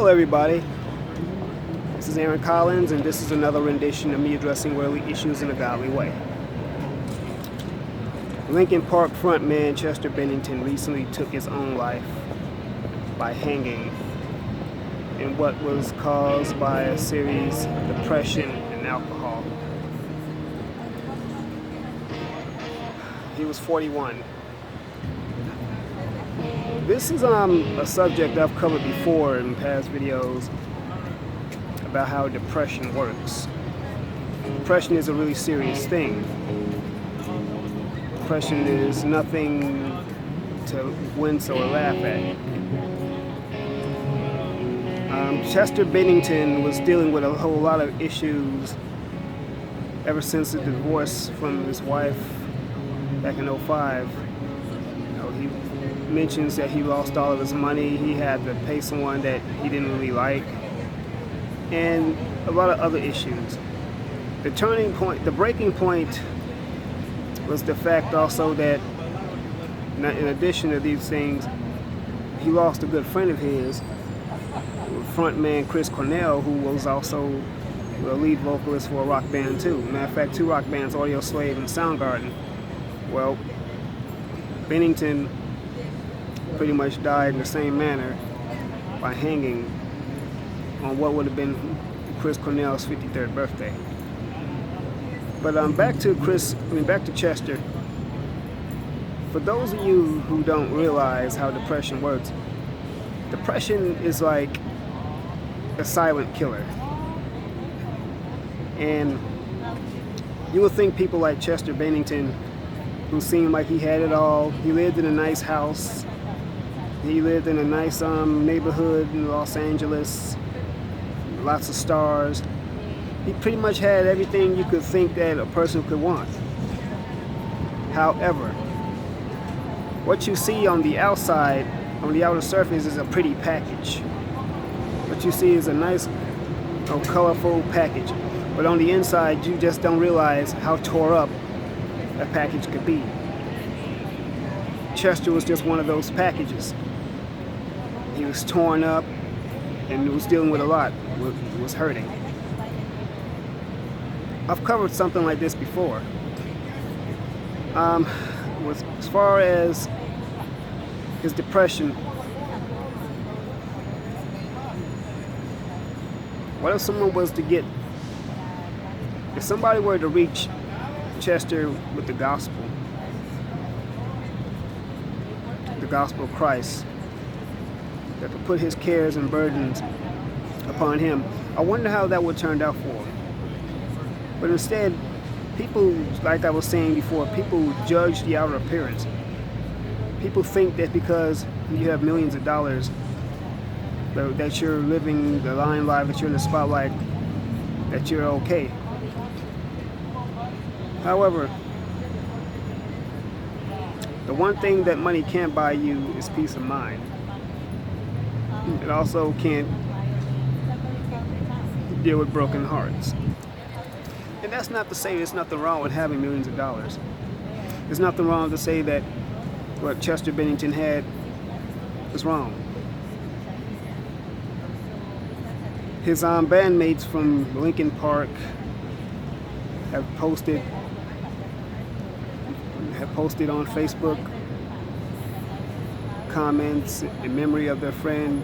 Hello everybody, this is Aaron Collins and this is another rendition of me addressing worldly issues in a godly way. Linkin Park frontman Chester Bennington recently took his own life by hanging in what was caused by a series of depression and alcohol. He was 41. This is a subject I've covered before in past videos about how depression works. Depression is a really serious thing. Depression is nothing to wince or laugh at. Chester Bennington was dealing with a whole lot of issues ever since the divorce from his wife back in '05. He mentions that he lost all of his money, he had to pay someone that he didn't really like, and a lot of other issues. The turning point, the breaking point, was the fact also that in addition to these things, he lost a good friend of his, frontman Chris Cornell, who was also the lead vocalist for a rock band too. Matter of fact, two rock bands, Audio Slave and Soundgarden. Well, Bennington pretty much died in the same manner by hanging on what would have been Chris Cornell's 53rd birthday. But back to Chester. For those of you who don't realize how depression works, depression is like a silent killer. And you would think people like Chester Bennington, who seemed like he had it all, he lived in a nice house, he lived in a nice neighborhood in Los Angeles, lots of stars. He pretty much had everything you could think that a person could want. However, what you see on the outside, on the outer surface, is a pretty package. What you see is a nice, colorful package. But on the inside, you just don't realize how tore up a package could be. Chester was just one of those packages. He was torn up and was dealing with a lot. Was hurting. I've covered something like this before. As far as his depression, what if someone was to get, if somebody were to reach Chester with the gospel of Christ, that to put his cares and burdens upon him, I wonder how that would turn out for him. But instead, people, like I was saying before, people judge the outer appearance. People think that because you have millions of dollars, that you're living the lying life, that you're in the spotlight, that you're okay. However, the one thing that money can't buy you is peace of mind. It also can't deal with broken hearts. And that's not to say there's nothing wrong with having millions of dollars. There's nothing wrong to say that what Chester Bennington had was wrong. His bandmates from Linkin Park have posted on Facebook comments in memory of their friend,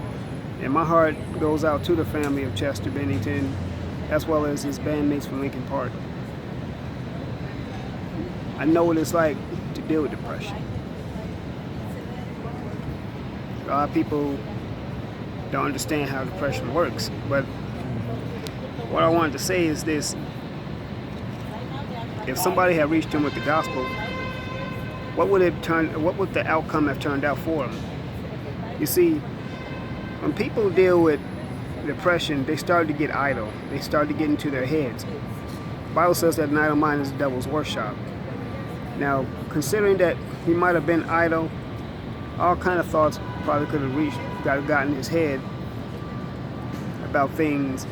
and my heart goes out to the family of Chester Bennington as well as his bandmates from Linkin Park. I know what it's like to deal with depression. A lot of people don't understand how depression works, but what I wanted to say is this: if somebody had reached him with the gospel, what would the outcome have turned out for him? You see, when people deal with depression, they start to get idle. They start to get into their heads. The Bible says that an idle mind is the devil's workshop. Now, considering that he might have been idle, all kind of thoughts probably could have gotten in his head about things,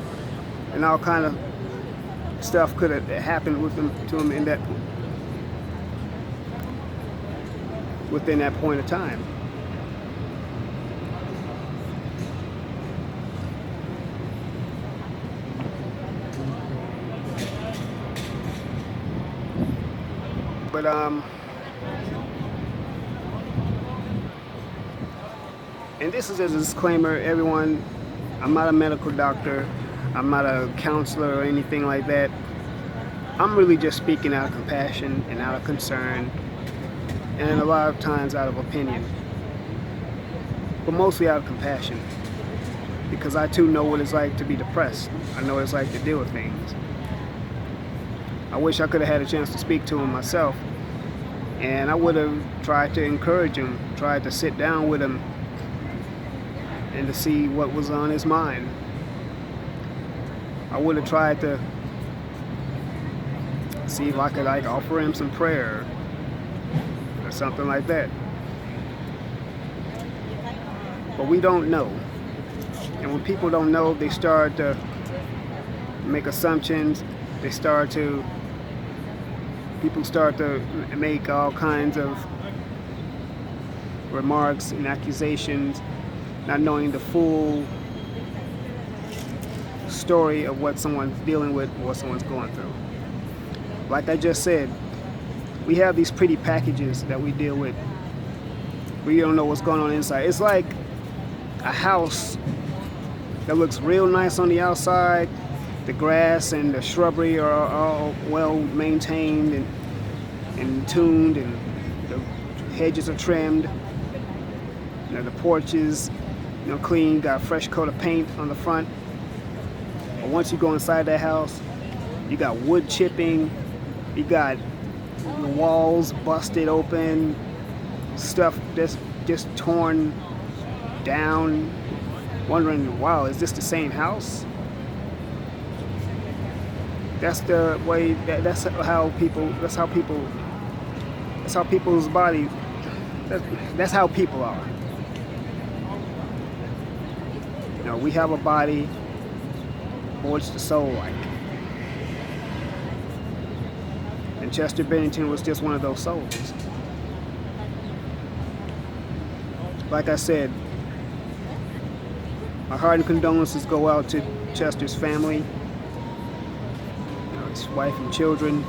and all kind of stuff could have happened to him in that within that point of time. But and this is a disclaimer, everyone. I'm not a medical doctor. I'm not a counselor or anything like that. I'm really just speaking out of compassion and out of concern, and a lot of times out of opinion, but mostly out of compassion, because I too know what it's like to be depressed. I know what it's like to deal with things. I wish I could have had a chance to speak to him myself, and I would have tried to encourage him, tried to sit down with him and to see what was on his mind. I would have tried to see if I could offer him some prayer or something like that. But we don't know. And when people don't know, they start to make assumptions. People start to make all kinds of remarks and accusations, not knowing the full story of what someone's dealing with, what someone's going through. Like I just said, we have these pretty packages that we deal with. We don't know what's going on inside. It's like a house that looks real nice on the outside. The grass and the shrubbery are all well maintained and tuned, and the hedges are trimmed. You know, the porch is clean, got a fresh coat of paint on the front. But once you go inside that house, you got wood chipping, you got the walls busted open, stuff that's just torn down. Wondering, wow, is this the same house? That's the way. That's how people's body. That's how people are. We have a body, but what's the soul like? And Chester Bennington was just one of those souls. Like I said, my heart and condolences go out to Chester's family, his wife and children,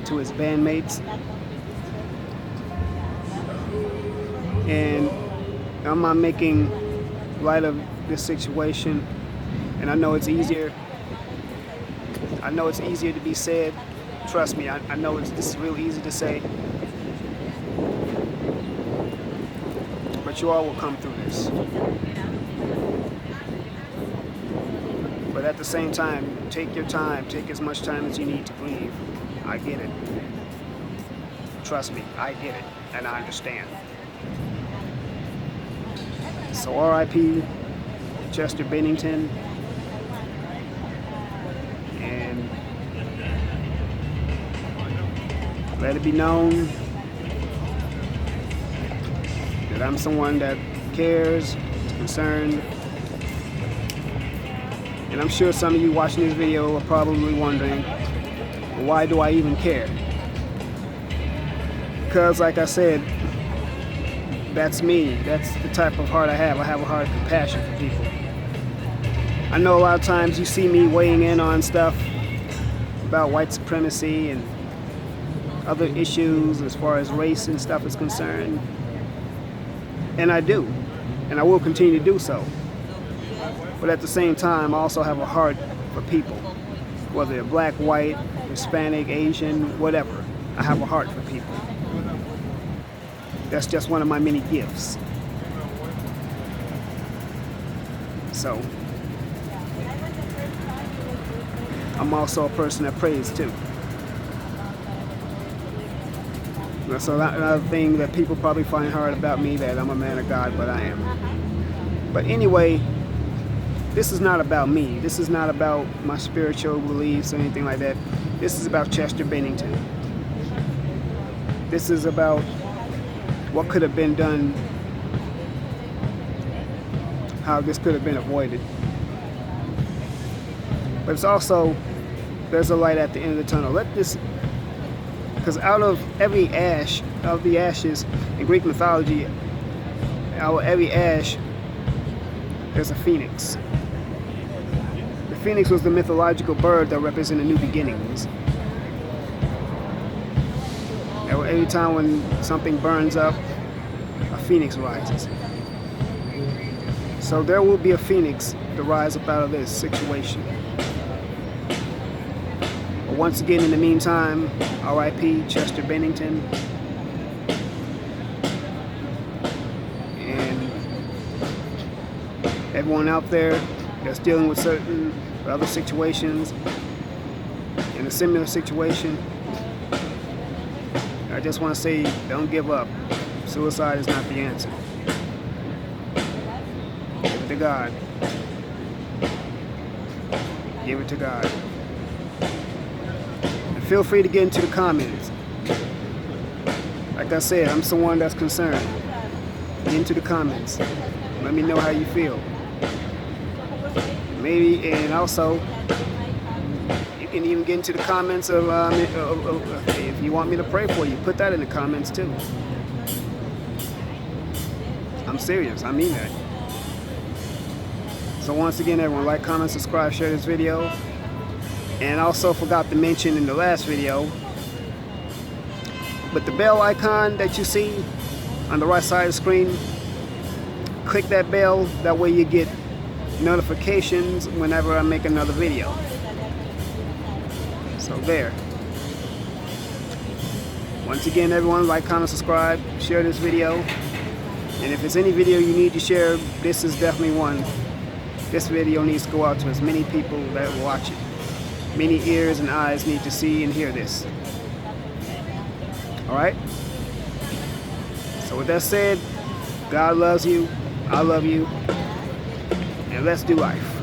to his bandmates, and I'm not making light of this situation, and I know it's easier. I know it's easier to be said. Trust me, I know this is real easy to say. But you all will come through this. But at the same time, take your time. Take as much time as you need to grieve. I get it. Trust me, I get it, and I understand. So R.I.P. Chester Bennington. And let it be known that I'm someone that cares, is concerned. And I'm sure some of you watching this video are probably wondering, why do I even care? Because like I said, that's me. That's the type of heart I have. I have a heart of compassion for people. I know a lot of times you see me weighing in on stuff about white supremacy and other issues as far as race and stuff is concerned. And I do. And I will continue to do so. But at the same time, I also have a heart for people. Whether they're black, white, Hispanic, Asian, whatever. I have a heart for people. That's just one of my many gifts. So, I'm also a person that prays too. That's another thing that people probably find hard about me, that I'm a man of God, but I am. But anyway, this is not about me. This is not about my spiritual beliefs or anything like that. This is about Chester Bennington. This is about what could have been done, how this could have been avoided. But it's also, there's a light at the end of the tunnel. Because out of every ash, of the ashes in Greek mythology, out of every ash, there's a phoenix. The phoenix was the mythological bird that represented new beginnings. every time when something burns up, a phoenix rises. So there will be a phoenix to rise up out of this situation. But once again, in the meantime, R.I.P. Chester Bennington. And everyone out there that's dealing with certain other situations, in a similar situation, I just want to say, don't give up. Suicide is not the answer. Give it to God. Give it to God. And feel free to get into the comments. Like I said, I'm someone that's concerned. Get into the comments. Let me know how you feel. Maybe, and also, you can even get into the comments of if you want me to pray for you, put that in the comments too. I'm serious, I mean that. So once again, everyone, like, comment, subscribe, share this video. And I also forgot to mention in the last video, but the bell icon that you see on the right side of the screen, click that bell, that way you get notifications whenever I make another video. So there. Once again, everyone, like, comment, subscribe, share this video. And if it's any video you need to share, this is definitely one. This video needs to go out to as many people that watch it. Many ears and eyes need to see and hear this. Alright? So with that said, God loves you, I love you, and let's do life.